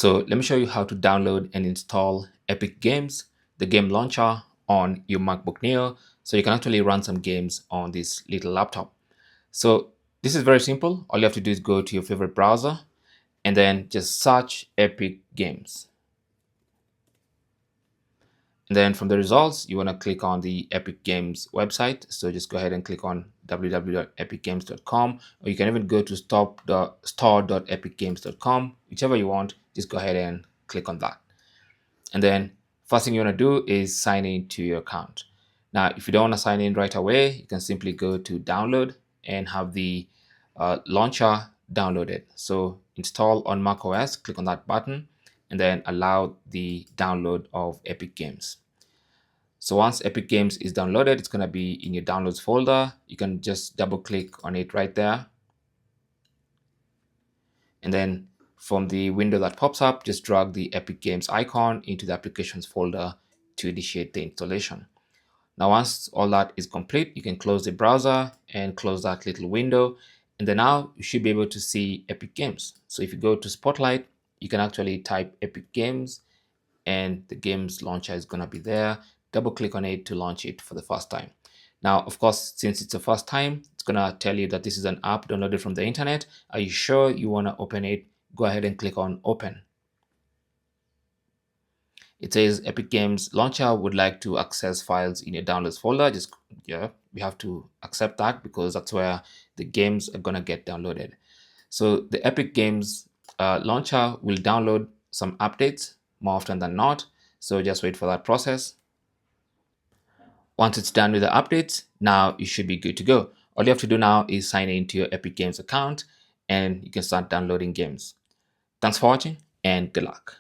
So let me show you how to download and install Epic Games, the game launcher on your MacBook Neo, so you can actually run some games on this little laptop. So this is very simple. All you have to do is go to your favorite browser and then just search Epic Games. And then from the results, you want to click on the Epic Games website. So just go ahead and click on www.epicgames.com, or you can even go to store.epicgames.com, whichever you want. Just go ahead and click on that. And then first thing you want to do is sign in to your account. Now, if you don't want to sign in right away, you can simply go to download and have the launcher downloaded. So install on macOS, click on that button, and then allow the download of Epic Games. So once Epic Games is downloaded, it's going to be in your downloads folder. You can just double click on it right there. And then from the window that pops up, just drag the Epic Games icon into the applications folder to initiate the installation. Now, once all that is complete, you can close the browser and close that little window. And then now you should be able to see Epic Games. So if you go to Spotlight, you can actually type Epic Games and the games launcher is going to be there. Double click on it to launch it for the first time. Now, of course, since it's the first time, it's going to tell you that this is an app downloaded from the internet. Are you sure you want to open it? Go ahead and click on open. It says Epic Games Launcher would like to access files in your downloads folder. We have to accept that because that's where the games are going to get downloaded. So the Epic Games Launcher will download some updates more often than not. So just wait for that process. Once it's done with the updates, now you should be good to go. All you have to do now is sign into your Epic Games account and you can start downloading games. Thanks for watching and good luck.